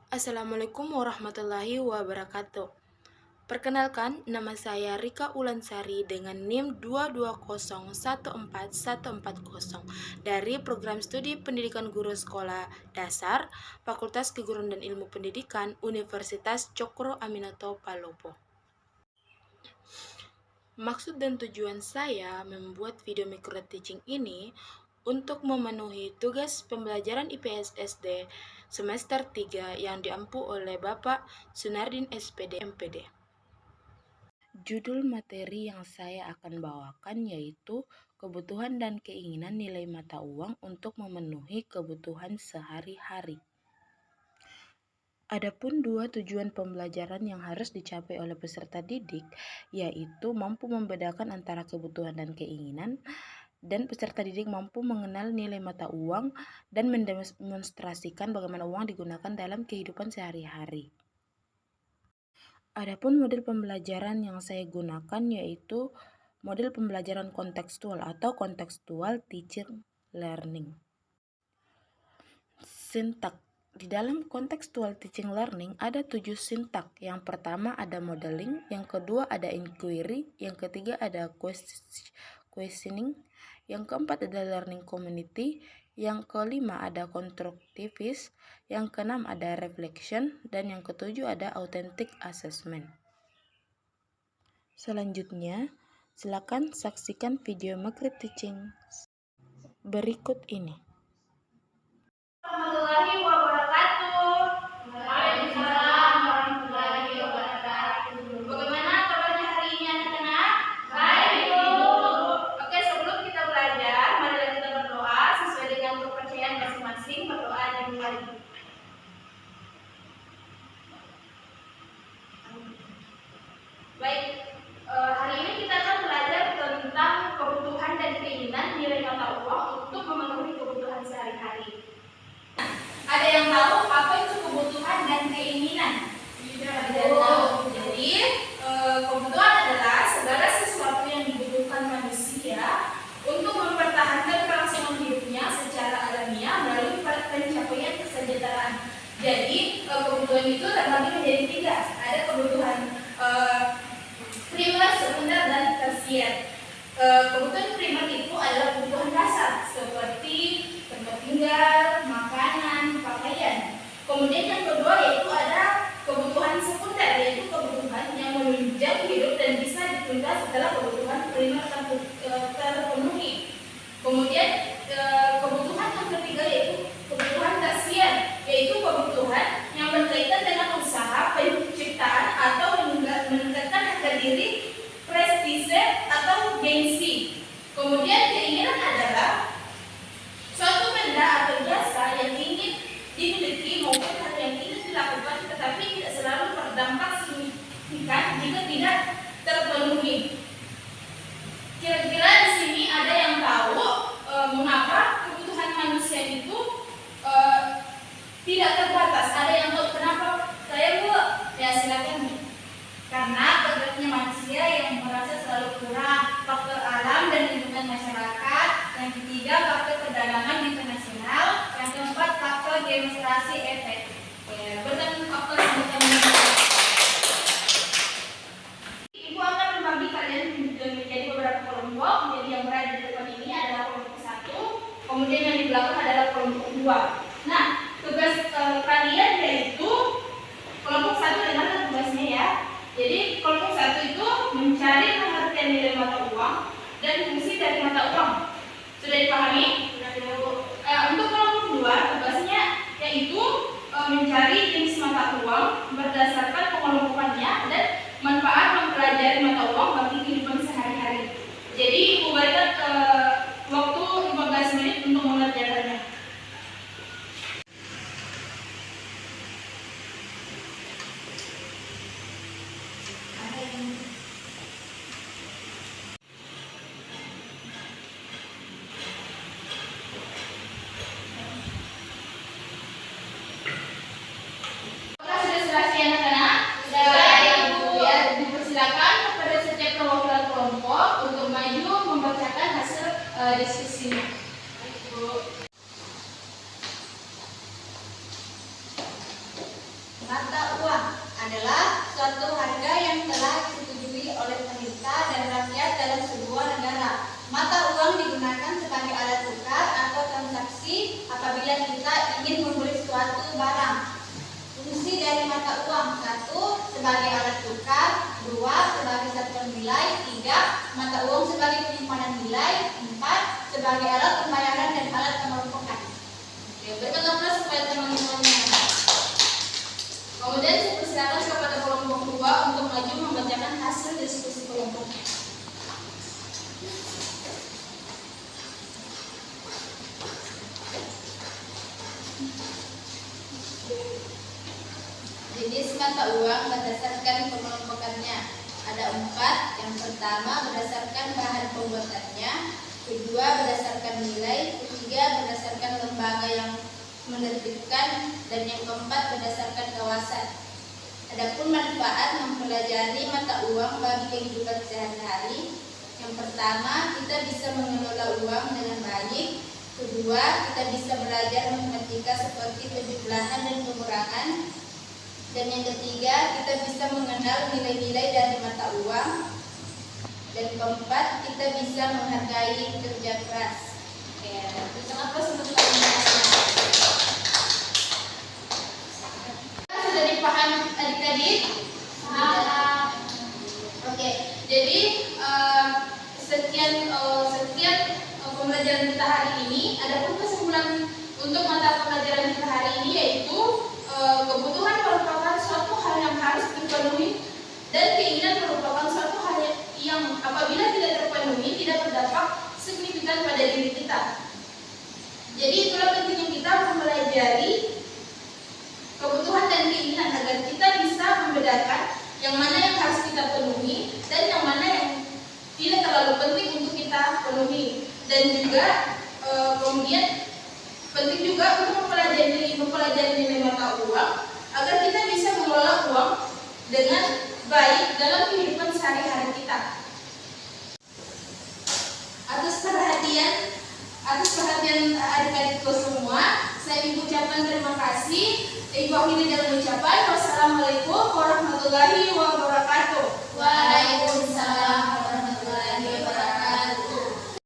Assalamualaikum warahmatullahi wabarakatuh. Perkenalkan, nama saya Rika Ulansari dengan NIM 220141140 dari Program Studi Pendidikan Guru Sekolah Dasar Fakultas Keguruan dan Ilmu Pendidikan Universitas Cokro Aminoto Palopo. Maksud dan tujuan saya membuat video micro teaching ini untuk memenuhi tugas pembelajaran IPS SD semester 3 yang diampu oleh Bapak Sunardin SPD MPD. Judul materi yang saya akan bawakan yaitu kebutuhan dan keinginan nilai mata uang untuk memenuhi kebutuhan sehari-hari. Adapun dua tujuan pembelajaran yang harus dicapai oleh peserta didik, yaitu mampu membedakan antara kebutuhan dan keinginan, dan peserta didik mampu mengenal nilai mata uang dan mendemonstrasikan bagaimana uang digunakan dalam kehidupan sehari-hari. Adapun model pembelajaran yang saya gunakan yaitu model pembelajaran kontekstual atau contextual teaching learning. Sintak. Di dalam contextual teaching learning ada 7 sintak. Yang pertama ada modeling, yang kedua ada inquiry, yang ketiga ada questioning, yang keempat ada learning community, yang kelima ada constructivist, yang keenam ada reflection, dan yang ketujuh ada authentic assessment. Selanjutnya, silakan saksikan video micro teaching berikut ini. Warahmatullahi wabarakatuh. Waalaikumsalam warahmatullahi wabarakatuh. Bagaimana kabarnya hari ini anak-anak? Baik, Bu. Oke, sebelum kita belajar, marilah kita berdoa sesuai dengan kepercayaan masing-masing. Berdoa dan dimulai. Baik, hari ini kita akan belajar tentang kebutuhan dan keinginan nilai mata uang untuk memenuhi kebutuhan sehari-hari. Ada yang tahu apa itu kebutuhan dan keinginan? Tidak tahu. Jadi kebutuhan adalah segala sesuatu yang dibutuhkan manusia untuk mempertahankan kelangsungan hidupnya secara alamiah melalui pencapaian kesejahteraan. Jadi kebutuhan itu terbagi menjadi 3. Ada kebutuhan primer, sekunder, dan tersier. Kebutuhan primer itu adalah kebutuhan dasar seperti tempat tinggal, makanan, pakaian. Kemudian yang kedua yaitu ada kebutuhan sekunder, yaitu kebutuhan yang menunjang hidup dan bisa ditunda setelah kebutuhan primer terpenuhi. Kemudian kebutuhan yang ketiga yaitu kebutuhan tersier, yaitu kebutuhan yang berkaitan dengan usaha penciptaan atau meningkatkan harga diri, prestise atau gengsi. Kemudian keinginan adalah suatu benda atau jasa yang ingin dimiliki maupun hal yang ingin dilakukan tetapi tidak selalu berdampak signifikan jika tidak terpenuhi. Kira-kira di sini ada yang tahu mengapa kebutuhan manusia itu tidak terbatas? Ada yang tahu kenapa? Saya, Bu. Ya, silakan. Karena kodratnya manusia yang merasa selalu kurang, faktor alam dan lingkungan masyarakat. Yang ketiga, faktor perdagangan internasional. Yang keempat, faktor demonstrasi efek. Berdasarkan faktor yang Ibu akan membagi kalian menjadi beberapa kelompok. Jadi yang berada di depan ini adalah kelompok 1, kemudian yang di belakang adalah kelompok 2. Nah, tugas kalian yaitu kelompok 1 dengarkan tugasnya ya. Jadi kelompok 1 itu mencari pengertian nilai mata uang dan fungsi dari mata uang. Sudah dipahami? Untuk kelompok 2 tugasnya yaitu mencari jenis mata uang berdasarkan pengelompokannya dan manfaat mempelajari mata uang bagi kehidupan sehari-hari. Jadi Ibu berikan waktu 15 menit untuk mengerjakannya. Diskusinya. suatu harga yang telah disetujui oleh pemerintah dan rakyat dalam sebuah negara. Mata uang digunakan sebagai alat tukar atau transaksi apabila kita ingin membeli suatu barang. Fungsi dari mata uang: 1. Sebagai alat tukar, 2. Sebagai satuan nilai, 3. Mata uang sebagai penyimpanan nilai, 4. Sebagai alat pembayaran dan alat pengelompokan. Oke, berikan aplaus supaya teman-temannya. Kemudian saya persilakan kepada kelompok 2 untuk maju membacakan hasil diskusi kelompoknya. Jenis mata uang berdasarkan pengelompokannya ada 4. Yang pertama berdasarkan bahan pembuatannya, kedua berdasarkan nilai, ketiga berdasarkan lembaga yang menerbitkan, dan yang keempat berdasarkan kawasan. Adapun manfaat mempelajari mata uang bagi kehidupan sehari-hari: yang pertama, kita bisa mengelola uang dengan baik. Kedua, kita bisa belajar matematika seperti penjumlahan dan pengurangan. Dan yang ketiga, kita bisa mengenal nilai-nilai dari mata uang. Dan keempat, kita bisa menghargai kerja keras. Oke, bisa aplaus untuk kalian. Sudah dipahami adik-adik? Oke, jadi sekian pembelajaran kita hari ini. Adapun kesimpulan untuk mata pelajaran kita hari ini yaitu kebutuhan merupakan suatu hal yang harus dipenuhi dan keinginan merupakan suatu hal yang apabila tidak terpenuhi tidak berdampak signifikan pada diri kita. Jadi itulah pentingnya kita mempelajari kebutuhan dan keinginan agar kita bisa membedakan yang mana yang harus kita penuhi dan yang mana yang tidak terlalu penting untuk kita penuhi. Dan juga kemudian penting juga untuk mempelajari nilai mata uang agar kita bisa mengelola uang dengan baik dalam kehidupan sehari-hari kita. Atas perhatian adik-adikku semua, saya ucapkan terima kasih. Ibu akhiri dengan ucapan wassalamualaikum warahmatullahi wabarakatuh. Waalaikumsalam.